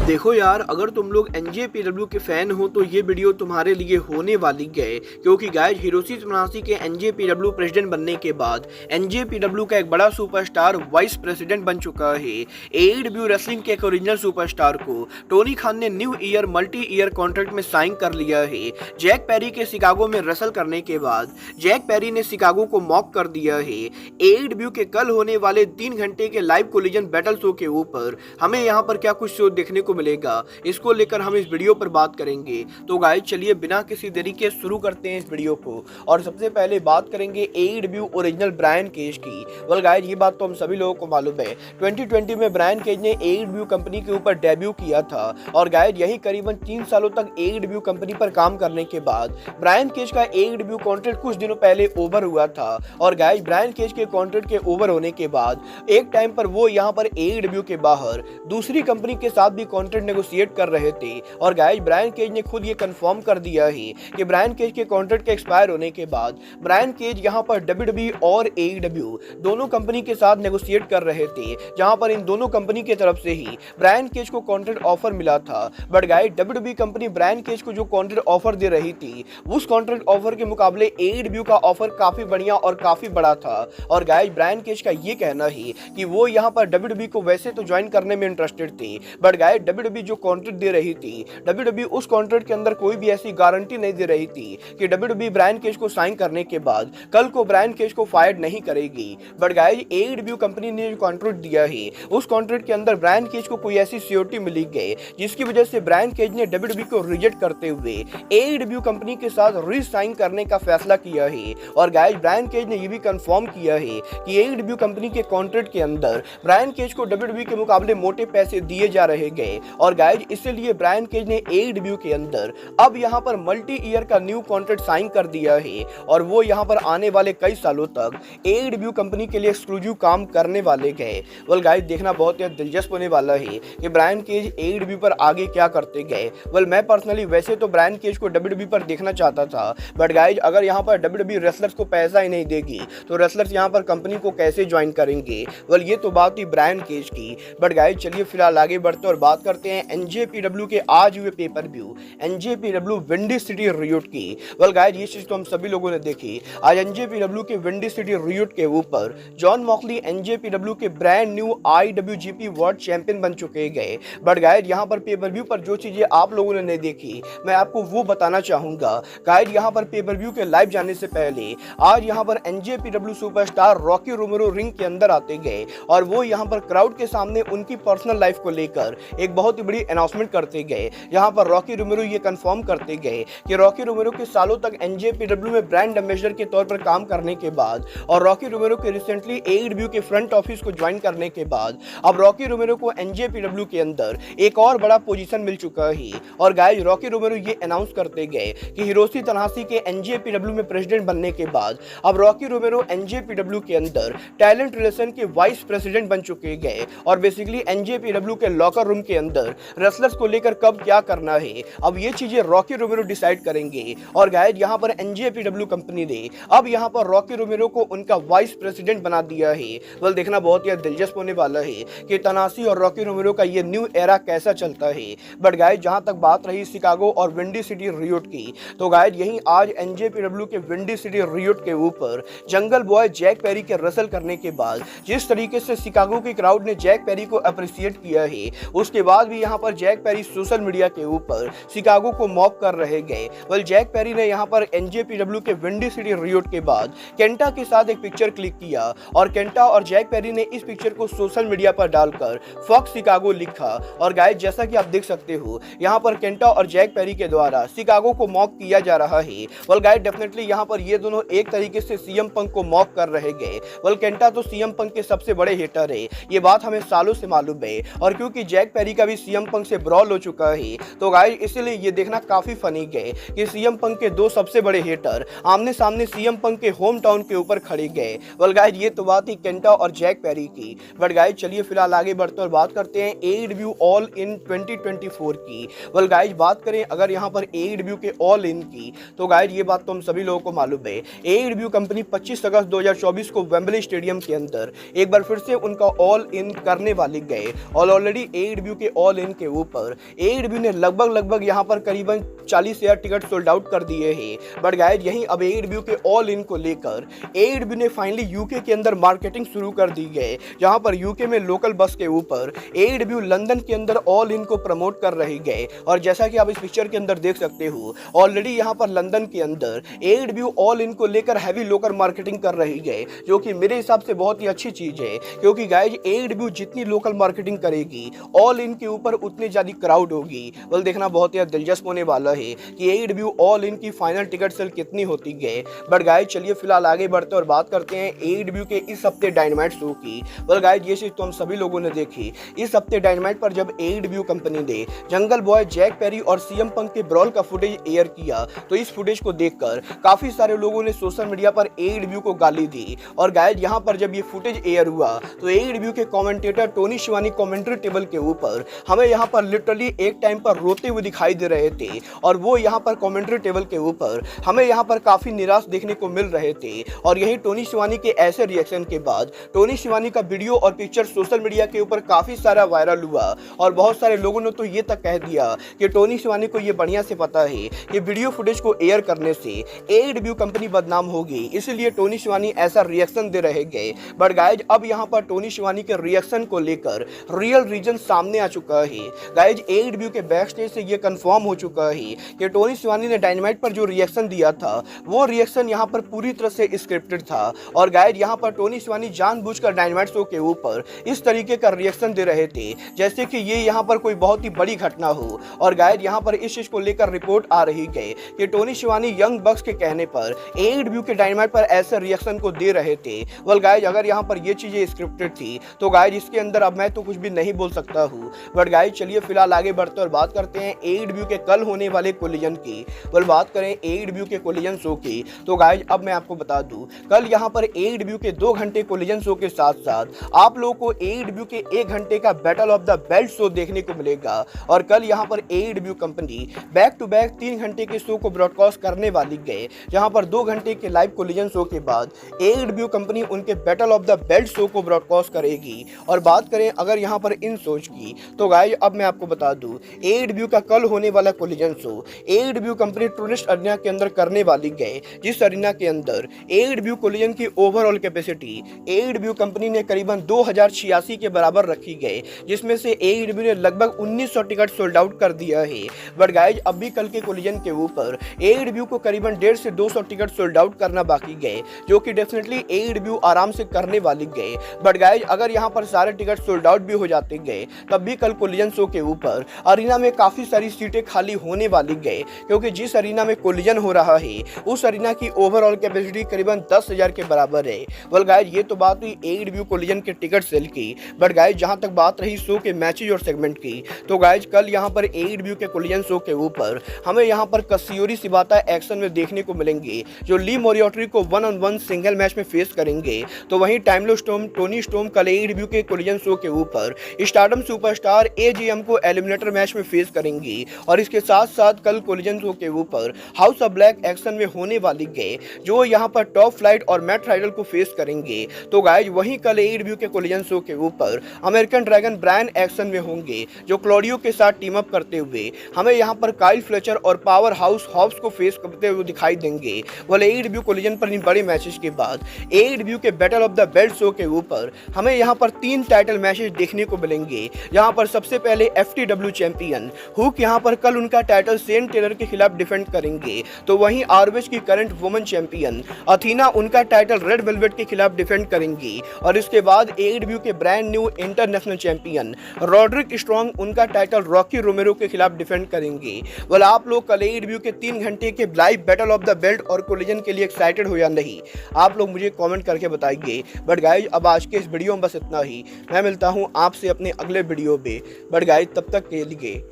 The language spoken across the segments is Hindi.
देखो यार, अगर तुम लोग एनजेपीडब्ल्यू के फैन हो तो ये वीडियो तुम्हारे लिए होने वाली है, क्योंकि गाइज हिरोशी तनाहाशी के एनजेपीडब्ल्यू प्रेसिडेंट बनने के बाद एनजेपीडब्ल्यू का एक बड़ा सुपरस्टार वाइस प्रेसिडेंट बन चुका है। एईडब्ल्यू रेसलिंग के एक ओरिजिनल सुपरस्टार को टोनी खान ने new year multi year contract में साइन कर लिया है। जैक पेरी के शिकागो में रेसल करने के बाद जैक पेरी ने शिकागो को मॉक कर दिया है। एईडब्ल्यू के कल होने वाले 3 घंटे के लाइव कोलिजन बैटल शो के ऊपर हमें यहाँ पर क्या कुछ शो देखने को मिलेगा, इसको लेकर हम इस वीडियो पर बात करेंगे। तो गाइस चलिए बिना किसी देरी के शुरू करते हैं इस वीडियो को। और सबसे पहले बात करेंगे एईडब्ल्यू ओरिजिनल ब्रायन केज की। वेल गाइस, ये बात तो हम सभी लोगों को मालूम है, 2020 में ब्रायन केज ने एईडब्ल्यू कंपनी के ऊपर डेब्यू किया था। और गाइस यही करीबन 3 सालों तक एईडब्ल्यू कंपनी पर काम करने के बाद ब्रायन केज का एईडब्ल्यू कॉन्ट्रैक्ट कुछ दिनों पहले ओवर हुआ था। और गाइस ब्रायन केज के कॉन्ट्रैक्ट के ओवर होने के बाद एक टाइम पर वो यहाँ पर एईडब्ल्यू के बाहर दूसरी कंपनी के साथ भी कॉन्ट्रैक्ट नेगोशिएट कर रहे थे। और गाइस ब्रायन केज ने खुद ये कंफर्म कर दिया है कि ब्रायन केज के कॉन्ट्रैक्ट के एक्सपायर होने के बाद ब्रायन केज यहां पर डब्ल्यूडब्ल्यूई और एईडब्ल्यू दोनों कंपनी के साथ नेगोशिएट कर रहे थे, जहां पर इन दोनों कंपनी की तरफ से ही ब्रायन केज को कॉन्ट्रैक्ट ऑफर मिला था। But guys WWE company Brian Cage को जो कॉन्ट्रैक्ट ऑफर दे रही थी, उस कॉन्ट्रैक्ट ऑफर के मुकाबले एईडब्ल्यू का ऑफर काफी बढ़िया और काफी बड़ा था। और गाइस ब्रायन केज का ये कहना है कि वो यहां पर डब्ल्यूडब्ल्यूई को वैसे तो ज्वाइन करने में इंटरेस्टेड थे, बट गाइस डब्ल्यूडब्ल्यूई जो कॉन्ट्रैक्ट दे रही थी, डब्ल्यूडब्ल्यूई उस कॉन्ट्रैक्ट के अंदर कोई भी ऐसी गारंटी नहीं दे रही थी कि डब्ल्यूडब्ल्यूई ब्रायन केज को साइन करने के बाद कल को ब्रायन केज को फायर नहीं करेगी। बट गाइस एईडब्ल्यू कंपनी ने जो कॉन्ट्रैक्ट दिया है, उस कॉन्ट्रैक्ट के अंदर ब्रायन केज को कोई ऐसी सिक्योरिटी मिली गई जिसकी वजह से ब्रायन केज ने डब्ल्यूडब्ल्यूई को रिजेक्ट करते हुए एईडब्ल्यू कंपनी के साथ री-साइन करने का फैसला किया है। और गाइस ब्रायन केज ने यह भी कंफर्म किया है कि एईडब्ल्यू कंपनी के कॉन्ट्रैक्ट के अंदर ब्रायन केज को डब्ल्यूडब्ल्यूई के मुकाबले मोटे पैसे दिए जा रहे गए। और गाइस इसलिए ब्रायन केज ने एईडब्ल्यू के अंदर अब यहां पर मल्टी ईयर का न्यू कॉन्ट्रैक्ट साइन कर दिया है। और वो यहां पर आने वाले कई सालों तक एईडब्ल्यू कंपनी के लिए एक्सक्लूसिव काम करने वाले गए। वेल गाइस देखना बहुत ही दिलचस्प होने वाला है कि ब्रायन केज एईडब्ल्यू पर आगे क्या करते गए। वेल मैं पर्सनली वैसे तो ब्रायन केज को डब्ल्यूडब्ल्यूई पर देखना चाहता था, बट गाइस अगर यहां पर डब्ल्यूडब्ल्यूई रेसलर्स को पैसा ही नहीं देगी तो रेसलर्स यहां पर कंपनी को कैसे ज्वाइन करेंगे। वेल ये तो बात थी ब्रायन केज की। बट गाइस चलिए फिलहाल आगे बढ़ते और बात करते हैं एनजेपीडब्ल्यू के आज हुए pay per view NJPW Windy City Riot की। वेल गाइस ये चीज तो हम सभी लोगों ने देखी। आज एनजेपीडब्ल्यू के विंडी सिटी रियूट के ऊपर जॉन मॉक्सली एनजेपीडब्ल्यू के ब्रांड न्यू आईडब्ल्यूजीपी वर्ल्ड चैंपियन बन चुके गए। बट गाइस यहां पर पेपर व्यू पर जो चीजें आप लोगों ने नहीं देखी, मैं आपको वो बताना चाहूंगा। गाइस यहां पर पेपर व्यू के लाइव जाने से पहले आज यहां पर एनजेपीडब्ल्यू सुपरस्टार रॉकी रोमेरो रिंग के अंदर आते गए और वो यहां पर क्राउड के सामने उनकी पर्सनल लाइफ को लेकर एक बहुत ही बड़ी अनाउंसमेंट करते गए। यहाँ पर रॉकी रोमेरो ये कंफर्म करते गए कि रॉकी रोमेरो के सालों तक एनजेपीडब्ल्यू में ब्रांड एम्बेसडर के तौर पर काम करने के बाद और रॉकी रोमेरो के रिसेंटली एईडब्ल्यू के फ्रंट ऑफिस को ज्वाइन करने के बाद अब रॉकी रोमेरो को एनजेपीडब्ल्यू के अंदर एक और बड़ा पोजीशन मिल चुका है। और गाइस रॉकी रोमेरो ये अनाउंस करते गए कि हिरोशी तनाहाशी के एनजेपीडब्ल्यू में प्रेसिडेंट बनने के बाद अब रॉकी रोमेरो एनजेपीडब्ल्यू के अंदर टैलेंट रिलेशन के वाइस प्रेसिडेंट बन चुके गए। और बेसिकली एनजेपीडब्ल्यू के लॉकर रूम के अंदर रेसलर्स को लेकर कब क्या करना है, अब ये चीजें रॉकी रोमेरो डिसाइड करेंगे। और गाइस यहाँ पर एनजेपीडब्ल्यू कंपनी ने अब यहाँ पर रॉकी रोमेरो को उनका वाइस प्रेसिडेंट बना दिया है। वेल देखना बहुत ही दिलचस्प होने वाला है कि तनाहाशी और रॉकी रोमेरो का ये न्यू एरा कैसा चलता है। बट गाइस जहां तक बात रही शिकागो और विंडी सिटी रियूट की, तो गाइस यहीं आज एनजेपीडब्ल्यू के विंडी सिटी रियूट के ऊपर जंगल बॉय जैक पेरी के रेसल करने के बाद जिस तरीके से शिकागो की क्राउड ने जैक पेरी को अप्रिशिएट किया है, उसके बाद भी यहाँ पर जैक पेरी सोशल मीडिया के ऊपर शिकागो को मॉक कर रहे गए। वेल जैक पेरी ने यहाँ पर एनजेपीडब्ल्यू के विंडी सिटी रियूट के बाद केंटा के साथ एक पिक्चर क्लिक किया और केंटा और जैक पेरी ने इस पिक्चर को सोशल मीडिया पर डालकर फक शिकागो लिखा। और गाइस जैसा कि आप देख सकते हो यहाँ पर केंटा और जैक पेरी के द्वारा शिकागो को मॉक किया जा रहा है। वेल गाइस डेफिनेटली यहाँ पर ये दोनों एक तरीके से सीएम पंक को मॉक कर रहे गए। वेल केंटा तो सीएम पंक के सबसे बड़े हेटर है, ये बात हमें सालों से मालूम है। और क्योंकि जैक पेरी का भी सीएम पंक से ब्रॉल हो चुका है, तो गाइस इसलिए ये देखना काफी फनी गए कि सीएम पंक के दो सबसे बड़े हेटर आमने सामने सीएम पंक के होम टाउन के ऊपर खड़े गए। वेल गाइस ये तो बात ही केंटा और जैक पेरी की। बट गाइस चलिए फिलहाल आगे बढ़ते और बात करते हैं एईडब्ल्यू ऑल इन 2024 की। वेल गाइस बात करें अगर यहाँ पर एईडब्ल्यू के ऑल इन की, तो गाइस ये बात तो हम सभी लोगों को मालूम है। एईडब्ल्यू कंपनी 25 अगस्त 2024 को वेम्बली स्टेडियम के अंदर एक बार फिर से उनका ऑल इन करने वाली गए। और ऑलरेडी एईडब्ल्यू के ऑल इन के ऊपर AEW ने लगभग यहाँ पर करीबन 40,000 टिकट सोल्ड आउट कर दिए हैं। बट गाइज यहीं अब AEW के ऑल इन को लेकर AEW ने फाइनली यूके के अंदर मार्केटिंग शुरू कर दी है, जहां पर यूके में लोकल बस के ऊपर AEW लंदन के अंदर ऑल इन को प्रमोट कर रही गए। और जैसा कि आप इस पिक्चर के अंदर देख सकते हो, ऑलरेडी यहां पर लंदन के अंदर AEW ऑल इन को लेकर हैवी लोकल मार्केटिंग कर रही है, जो कि मेरे हिसाब से बहुत ही अच्छी चीज है, क्योंकि गाइज AEW जितनी लोकल मार्केटिंग करेगी ऑल इन के ऊपर उतनी ज्यादा क्राउड होगी। बल देखना बहुत ही दिलचस्प होने वाला है कि AEW ऑल इन की फाइनल टिकट सेल कितनी होती है। बट गाइज चलिए फिलहाल आगे बढ़ते और बात करते हैं AEW के इस हफ्ते डायनामाइट शो की। बल गाइज ये चीज तो हम सभी लोगों ने देखी। इस हफ्ते डायनामाइट पर जब AEW कंपनी ने जंगल बॉय, जैक पेरी और CM पंक के ब्रॉल का फुटेज एयर किया, तो इस फुटेज को देखकर काफी सारे लोगों ने सोशल मीडिया पर AEW को गाली दी। और गाइज यहाँ पर जब ये फुटेज एयर हुआ तो AEW के commentator Tony Shivani commentary table के ऊपर हमें यहाँ पर लिटरली एक टाइम पर रोते हुए दिखाई दे रहे थे। और वो यहाँ पर कमेंट्री टेबल के ऊपर हमें यहाँ पर काफी निराश देखने को मिल रहे थे। और यही टोनी शिवानी के ऐसे रिएक्शन के बाद टोनी शिवानी का वीडियो और पिक्चर सोशल मीडिया के ऊपर काफी सारा वायरल हुआ। और बहुत सारे लोगों ने तो ये तक कह दिया कि टोनी शिवानी को ये बढ़िया से पता है कि वीडियो फुटेज को एयर करने से AEW कंपनी बदनाम होगी, इसलिए टोनी शिवानी ऐसा रिएक्शन दे रहे गए। बट गाइज अब यहाँ पर टोनी शिवानी के रिएक्शन को लेकर रियल रीजन सामने आ चुका है। गाइज AEW के बैक स्टेज से ये कंफर्म हो चुका है कि टोनी शिवानी ने डायनामाइट पर जो रिएक्शन दिया था वो रिएक्शन यहाँ पर पूरी तरह से स्क्रिप्टेड था। और गाइज यहाँ पर टोनी शिवानी जानबूझकर डायनामाइट शो के ऊपर इस तरीके का रिएक्शन दे रहे थे जैसे कि ये यहाँ पर कोई बहुत ही बड़ी घटना हो। और गाइज यहाँ पर इस चीज को लेकर रिपोर्ट आ रही है कि टोनी शिवानी यंग बक्स के कहने पर AEW के डायनामाइट पर ऐसे रिएक्शन को दे रहे थे। वेल गाइज अगर यहाँ पर ये चीजें स्क्रिप्टेड थी तो गाइज इसके अंदर अब मैं तो कुछ भी नहीं बोल सकता हूँ। बट गाइज चलिए फिलहाल आगे बढ़ते और बात करते हैं AEW के कल होने वाले कोलिजन की। वेल बात करें AEW के कोलिजन शो की तो गाइज अब मैं आपको बता दूं, कल यहाँ पर AEW के 2 घंटे कोलिजन शो के साथ साथ आप लोगों को AEW के 1 घंटे का battle of the belt show देखने को मिलेगा। और कल यहाँ पर AEW company back to back 3 घंटे के शो को ब्रॉडकास्ट करने वाली गए, जहाँ पर 2 घंटे के लाइव कोलिजन शो के बाद AEW कंपनी उनके battle of the belt show को ब्रॉडकास्ट करेगी। और बात करें अगर यहाँ पर इन शोज की तो गाइज अब मैं आपको बता दूं, AEW का कल होने वाला collision show AEW company tourist arena के अंदर करने वाली गए, जिस अरीना के अंदर AEW कोलिजन की ओवरऑल कैपेसिटी AEW कंपनी ने करीबन 2086 के बराबर रखी गए, जिसमें से AEW ने लगभग 1900 टिकट सोल्ड आउट कर दिया है। बट गाइज अब भी कल के कोलिजन के ऊपर AEW को करीबन 150 से 200 टिकट सोल्ड आउट करना बाकी गए, जो कि डेफिनेटली AEW आराम से करने वाली गए। बट गाइज अगर यहाँ पर सारे टिकट सोल्ड आउट भी हो जाते गए तब भी कल कोलिजन शो के ऊपर अरीना में काफी सारी सीटें खाली होने वाली गए, क्योंकि जिस अरीना में कोलिजन हो रहा है उस अरीना की ओवरऑल कैपेसिटी करीबन 10,000 के बराबर है। वेल गाइज ये तो बात हुई AEW कोलिजन के टिकट सेल की। बट गाइज जहां तक बात रही शो के मैचेज और सेगमेंट की तो गाइज कल यहाँ पर AEW के कोलिजन शो के ऊपर हमें यहाँ पर कासियोरी शिबाता एक्शन में देखने को मिलेंगे, जो ली मोरियोट्री को 1-on-1 सिंगल मैच में फेस करेंगे। तो वहीं टाइमलो स्टॉर्म टोनी स्टॉर्म कल AEW के कोलिजन शो के ऊपर स्टारडम सुपरस्टार AJM को एलिमिनेटर मैच में फेस करेंगी। और इसके साथ साथ कल कोलिजन शो के ऊपर हाउस ऑफ ब्लैक एक्शन में होने वाली गए, जो यहाँ पर टॉप फ्लाइट और मैट राइडल को फेस करेंगे। तो गाइज वहीं कल AEW के कोलिजन शो के ऊपर अमेरिकन ड्रैगन ब्रायन एक्शन में होंगे, जो क्लॉडियो के साथ टीम अप करते हुए हमें यहाँ पर काइल फ्लेचर और पावर हाउस हॉब्स को फेस करते हुए दिखाई देंगे। वाले AEW कोलिजन पर इन बड़े मैचेस के बाद AEW के battle of the belt show के ऊपर हमें यहाँ पर 3 टाइटल मैचेस देखने को मिलेंगे, जहाँ पर सबसे पहले FTW चैंपियन हुक यहाँ पर कल उनका टाइटल सेन टेलर के खिलाफ डिफेंड करेंगे। तो वहीं ROH की करंट वुमेन चैंपियन अथीना उनका टाइटल रेड वेलवेट के खिलाफ डिफेंड करेंगी। और इसके बाद AEW के brand new international champion Rodrick strong उनका टाइटल रॉकी रोमेरो के खिलाफ डिफेंड करेंगे। वेल आप लोग कल AEW के 3 घंटे के live battle of the belt और कोलिजन के लिए एक्साइटेड हो या नहीं, आप लोग मुझे कमेंट करके बताइए। बट गाइज अब आज के इस वीडियो में बस इतना ही। मैं मिलता हूँ आपसे अपने अगले वीडियो पे। बट गाइज तब तक के लिए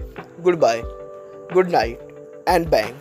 good bye, good night and bang.